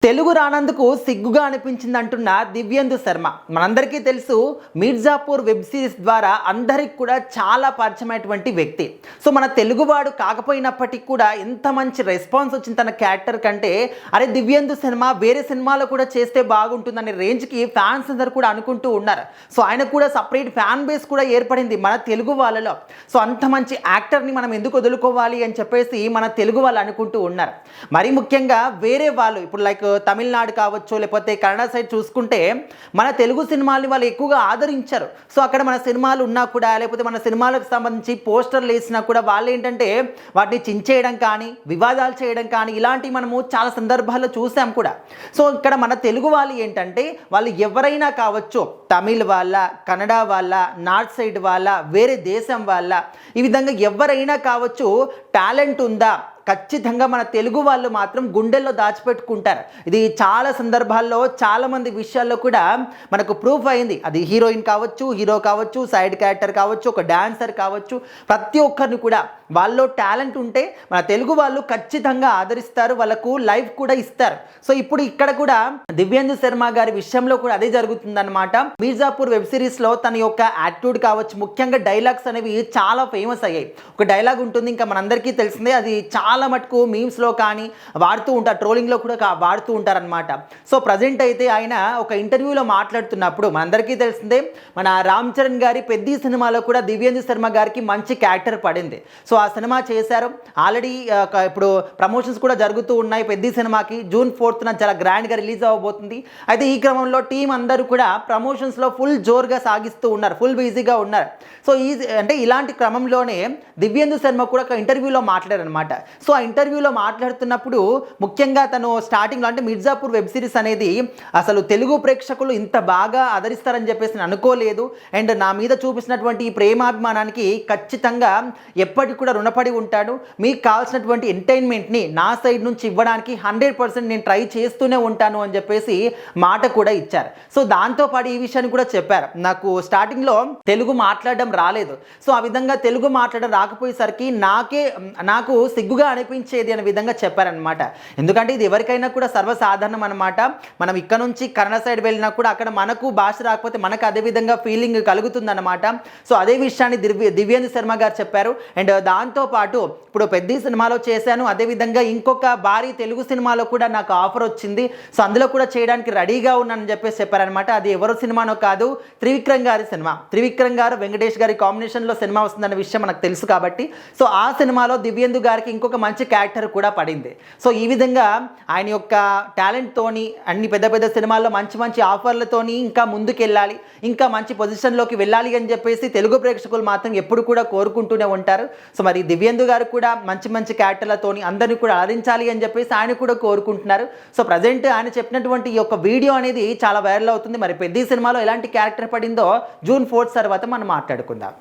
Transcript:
తెలుగు రానందుకు సిగ్గుగా అనిపించింది అంటున్న దివ్యేందు శర్మ. మనందరికీ తెలుసు, మీర్జాపూర్ వెబ్ సిరీస్ ద్వారా అందరికి కూడా చాలా పరిచయమైనటువంటి వ్యక్తి. సో మన తెలుగువాడు కాకపోయినప్పటికీ కూడా ఎంత మంచి రెస్పాన్స్ వచ్చింది తన క్యారెక్టర్ కంటే, అరే దివ్యేందు శర్మ వేరే సినిమాలో కూడా చేస్తే బాగుంటుందనే రేంజ్కి ఫ్యాన్స్ అందరు కూడా అనుకుంటూ ఉన్నారు. సో ఆయన కూడా సపరేట్ ఫ్యాన్ బేస్ కూడా ఏర్పడింది మన తెలుగు వాళ్ళలో. సో అంత మంచి యాక్టర్ని మనం ఎందుకు వదులుకోవాలి అని చెప్పేసి మన తెలుగు వాళ్ళు అనుకుంటూ ఉన్నారు. మరి ముఖ్యంగా వేరే వాళ్ళు ఇప్పుడు లైక్ తమిళనాడు కావచ్చు, లేకపోతే కన్నడ సైడ్ చూసుకుంటే మన తెలుగు సినిమాల్ని వాళ్ళు ఎక్కువగా ఆదరించారు. సో అక్కడ మన సినిమాలు ఉన్నా కూడా, లేకపోతే మన సినిమాలకు సంబంధించి పోస్టర్లు వేసినా కూడా వాళ్ళు ఏంటంటే వాటిని చించేయడం కానీ, వివాదాలు చేయడం కానీ, ఇలాంటివి మనము చాలా సందర్భాల్లో చూసాం కూడా. సో ఇక్కడ మన తెలుగు వాళ్ళు ఏంటంటే వాళ్ళు ఎవరైనా కావచ్చు, తమిళ్ వాళ్ళ, కన్నడ వాళ్ళ, నార్త్ సైడ్ వాళ్ళ, వేరే దేశం వాళ్ళ, ఈ విధంగా ఎవరైనా కావచ్చు, టాలెంట్ ఉందా ఖచ్చితంగా మన తెలుగు వాళ్ళు మాత్రం గుండెల్లో దాచిపెట్టుకుంటారు. ఇది చాలా సందర్భాల్లో చాలామంది విషయాల్లో కూడా మనకు ప్రూఫ్ అయింది. అది హీరోయిన్ కావచ్చు, హీరో కావచ్చు, సైడ్ క్యారెక్టర్ కావచ్చు, ఒక డాన్సర్ కావచ్చు, ప్రతి ఒక్కరిని కూడా వాళ్ళలో టాలెంట్ ఉంటే మన తెలుగు వాళ్ళు ఖచ్చితంగా ఆదరిస్తారు, వాళ్ళకు లైఫ్ కూడా ఇస్తారు. సో ఇప్పుడు ఇక్కడ కూడా దివ్యేందు శర్మ గారి విషయంలో కూడా అదే జరుగుతుందన్నమాట. మీర్జాపూర్ వెబ్ సిరీస్లో తన యొక్క యాటిట్యూడ్ కావచ్చు, ముఖ్యంగా డైలాగ్స్ అనేవి చాలా ఫేమస్ అయ్యాయి. ఒక డైలాగ్ ఉంటుంది, ఇంకా మనందరికీ తెలిసిందే, అది చాలా మటుకు మీమ్స్లో కానీ వాడుతూ ఉంటారు, ట్రోలింగ్లో కూడా వాడుతూ ఉంటారనమాట. సో ప్రజెంట్ అయితే ఆయన ఒక ఇంటర్వ్యూలో మాట్లాడుతున్నప్పుడు మనందరికీ తెలిసిందే, మన రామ్ చరణ్ గారి పెద్ద సినిమాలో కూడా దివ్యేందు శర్మ గారికి మంచి క్యారెక్టర్ పడింది. సో ఆ సినిమా చేశారు. ఆల్రెడీ ఇప్పుడు ప్రమోషన్స్ కూడా జరుగుతూ ఉన్నాయి. పెద్ద సినిమాకి జూన్ 4th చాలా గ్రాండ్గా రిలీజ్ అవ్వబోతుంది. అయితే ఈ క్రమంలో టీం అందరూ కూడా ప్రమోషన్స్లో ఫుల్ జోరుగా సాగిస్తూ ఉన్నారు, ఫుల్ బిజీగా ఉన్నారు. సో ఇలాంటి క్రమంలోనే దివ్యేందు శర్మ కూడా ఒక ఇంటర్వ్యూలో మాట్లాడారనమాట. సో ఆ ఇంటర్వ్యూలో మాట్లాడుతున్నప్పుడు ముఖ్యంగా తను స్టార్టింగ్లో అంటే మీర్జాపూర్ వెబ్ సిరీస్ అనేది అసలు తెలుగు ప్రేక్షకులు ఇంత బాగా ఆదరిస్తారని చెప్పేసి నేను అనుకోలేదు. అండ్ నా మీద చూపిస్తున్నటువంటి ఈ ప్రేమాభిమానానికి ఖచ్చితంగా ఎప్పటికి కూడా రుణపడి ఉంటాడు. మీకు కావాల్సినటువంటి ఎంటర్టైన్మెంట్ని నా సైడ్ నుంచి ఇవ్వడానికి 100% నేను ట్రై చేస్తూనే ఉంటాను అని చెప్పేసి మాట కూడా ఇచ్చారు. సో దాంతోపాటు ఈ విషయాన్ని కూడా చెప్పారు, నాకు స్టార్టింగ్లో తెలుగు మాట్లాడడం రాలేదు. సో ఆ విధంగా తెలుగు మాట్లాడడం రాకపోయేసరికి నాకు సిగ్గుగా అనిపించేది అనే విధంగా చెప్పారనమాట. ఎందుకంటే ఇది ఎవరికైనా కూడా సర్వసాధారణం అనమాట. మనం ఇక్కడ నుంచి కన్నడ సైడ్ వెళ్ళినా కూడా అక్కడ మనకు భాష రాకపోతే మనకు అదే విధంగా ఫీలింగ్ కలుగుతుందన్నమాట. సో అదే విషయాన్ని దివ్యేందు శర్మ గారు చెప్పారు. అండ్ దాంతోపాటు ఇప్పుడు పెద్ద సినిమాలో చేశాను, అదేవిధంగా ఇంకొక భారీ తెలుగు సినిమాలో కూడా నాకు ఆఫర్ వచ్చింది. సో అందులో కూడా చేయడానికి రెడీగా ఉన్నానని చెప్పేసి చెప్పారనమాట. అది ఎవరో సినిమానో కాదు, త్రివిక్రమ్ గారి సినిమా. త్రివిక్రమ్ గారు వెంకటేష్ గారి కాంబినేషన్లో సినిమా వస్తుందన్న విషయం మనకు తెలుసు కాబట్టి, సో ఆ సినిమాలో దివ్యేందు గారికి ఇంకొక మంచి క్యారెక్టర్ కూడా పడింది. సో ఈ విధంగా ఆయన యొక్క టాలెంట్తోని అన్ని పెద్ద పెద్ద సినిమాల్లో మంచి మంచి ఆఫర్లతోని ఇంకా ముందుకెళ్ళాలి, ఇంకా మంచి పొజిషన్లోకి వెళ్ళాలి అని చెప్పేసి తెలుగు ప్రేక్షకులు మాత్రం ఎప్పుడు కూడా కోరుకుంటూనే ఉంటారు. సో మరి దివ్యేందు గారు కూడా మంచి మంచి క్యారెక్టర్లతోని అందరినీ కూడా ఆదరించాలి అని చెప్పేసి ఆయన కూడా కోరుకుంటున్నారు. సో ప్రజెంట్ ఆయన చెప్పినటువంటి ఈ యొక్క వీడియో అనేది చాలా వైరల్ అవుతుంది. మరి పెద్ద సినిమాలో ఎలాంటి క్యారెక్టర్ పడిందో జూన్ 4th తర్వాత మనం మాట్లాడుకుందాం.